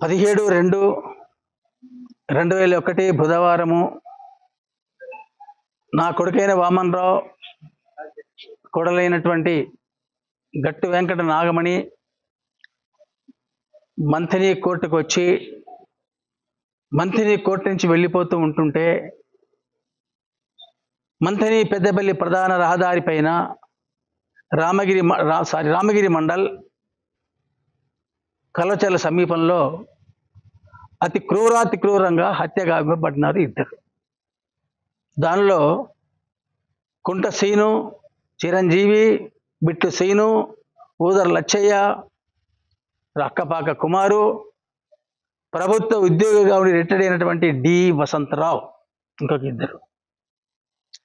17/2/2001 బుధవారము నా కొడుకైన వామనరావు కొడలైనటువంటి గట్టు వెంకట నాగమణి మంథని కోర్టుకు వచ్చి మంథని కోర్టు నుంచి వెళ్ళిపోతూ ఉంటుంటే మంథని పెద్దపల్లి ప్రధాన రహదారి పైన రామగిరి మండల్ కలచల సమీపంలో అతి క్రూరంగా హత్యగా ఇవ్వబడినారు ఇద్దరు. దానిలో కుంట సీను, చిరంజీవి, బిట్టు సీను, ఊదర లచ్చయ్య, అక్కపాక కుమారు, ప్రభుత్వ ఉద్యోగిగా ఉండి రిటైర్డ్ అయినటువంటి డి వసంతరావు ఇంకొక ఇద్దరు.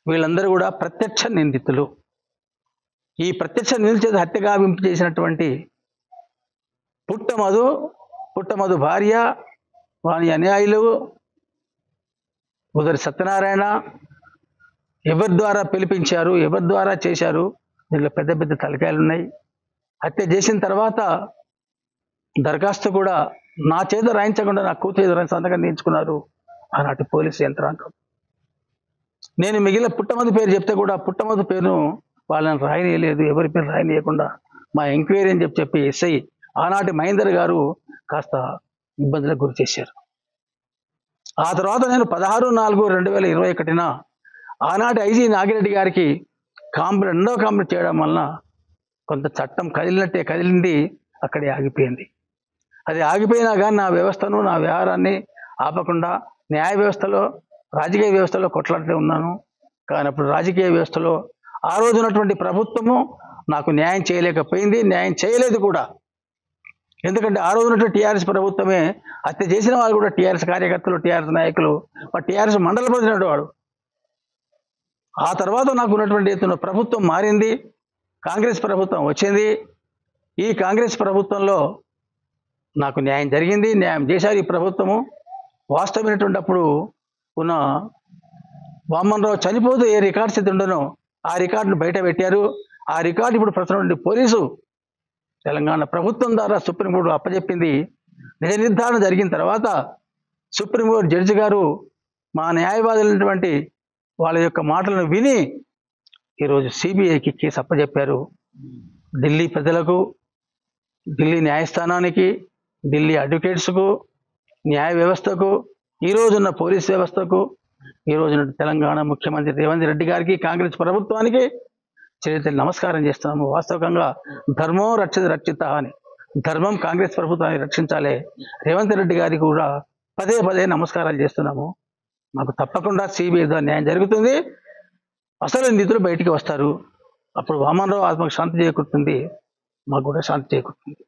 వీళ్ళందరూ కూడా ప్రత్యక్ష నిందితులు. ఈ ప్రత్యక్ష నిందితుల చేత హత్య గావింపు చేసినటువంటి పుట్టమధు భార్య, వాని అనుయాయులు, ఉదరి సత్యనారాయణ ఎవరి ద్వారా పిలిపించారు, ఎవరి ద్వారా చేశారు, దీనిలో పెద్ద పెద్ద తలకాయలు ఉన్నాయి. హత్య చేసిన తర్వాత దరఖాస్తు కూడా నా చేత రాయించకుండా నా కూతురు చేత సంతకం తీయించుకున్నారు ఆనాటి పోలీసు యంత్రాంగం. నేను మిగిలిన పుట్టమధు పేరు చెప్తే కూడా పుట్టమధు పేరును వాళ్ళని రాయనీయలేదు. ఎవరి పేరు రాయనీయకుండా మా ఎంక్వైరీ అని చెప్పి ఎస్ఐ ఆనాటి మహేందర్ గారు కాస్త ఇబ్బందులకు గురి చేశారు. ఆ తర్వాత నేను 16/4/2021 ఆనాటి ఐజీ నాగిరెడ్డి గారికి రెండవ కాంప్లైంట్ చేయడం వలన కొంత చట్టం కదిలింది, అక్కడే ఆగిపోయింది. అది ఆగిపోయినా కానీ నా వ్యవస్థను, నా వ్యవహారాన్ని ఆపకుండా న్యాయ వ్యవస్థలో, రాజకీయ వ్యవస్థలో కొట్లాడుతూ ఉన్నాను. కానీ అప్పుడు రాజకీయ వ్యవస్థలో ఆ రోజు ఉన్నటువంటి ప్రభుత్వము నాకు న్యాయం చేయలేకపోయింది, న్యాయం చేయలేదు కూడా. ఎందుకంటే ఆ రోజు ఉన్నటువంటి టీఆర్ఎస్ ప్రభుత్వమే హత్య చేసిన వాళ్ళు కూడా టీఆర్ఎస్ కార్యకర్తలు, టీఆర్ఎస్ నాయకులు, టీఆర్ఎస్ మండల ప్రెసిడెంట్ వాడు. ఆ తర్వాత నాకు ఉన్నటువంటి ప్రభుత్వం మారింది, కాంగ్రెస్ ప్రభుత్వం వచ్చింది. ఈ కాంగ్రెస్ ప్రభుత్వంలో నాకు న్యాయం జరిగింది, న్యాయం చేశారు ఈ ప్రభుత్వము. వాస్తవమైనటువంటి అప్పుడు ఉన్న వామనరావు చనిపోతూ ఏ రికార్డ్స్ అయితే ఉండనో ఆ రికార్డును బయట పెట్టారు. ఆ రికార్డు ఇప్పుడు ప్రస్తుతం పోలీసు తెలంగాణ ప్రభుత్వం ద్వారా సుప్రీంకోర్టు అప్పచెప్పింది. నిజ నిర్ధారణ జరిగిన తర్వాత సుప్రీంకోర్టు జడ్జి గారు మా న్యాయవాదులైనటువంటి వాళ్ళ యొక్క మాటలను విని ఈరోజు సిబిఐకి కేసు అప్పచెప్పారు. ఢిల్లీ ప్రజలకు, ఢిల్లీ న్యాయస్థానానికి, ఢిల్లీ అడ్వకేట్స్కు, న్యాయ వ్యవస్థకు, ఈరోజున్న పోలీస్ వ్యవస్థకు, ఈరోజున తెలంగాణ ముఖ్యమంత్రి రేవంత్ రెడ్డి గారికి, కాంగ్రెస్ ప్రభుత్వానికి చేతులు నమస్కారం చేస్తున్నాము. వాస్తవంగా ధర్మం రక్షిత అని ధర్మం కాంగ్రెస్ ప్రభుత్వాన్ని రక్షించాలి. రేవంత్ రెడ్డి గారికి కూడా పదే నమస్కారాలు చేస్తున్నాము. మాకు తప్పకుండా సిబిఐ ద్వారా న్యాయం జరుగుతుంది, అసలు నిధులు బయటికి వస్తారు. అప్పుడు వామనరావు ఆత్మకు శాంతి చేకూరుతుంది, మాకు కూడా శాంతి చేకూరుతుంది.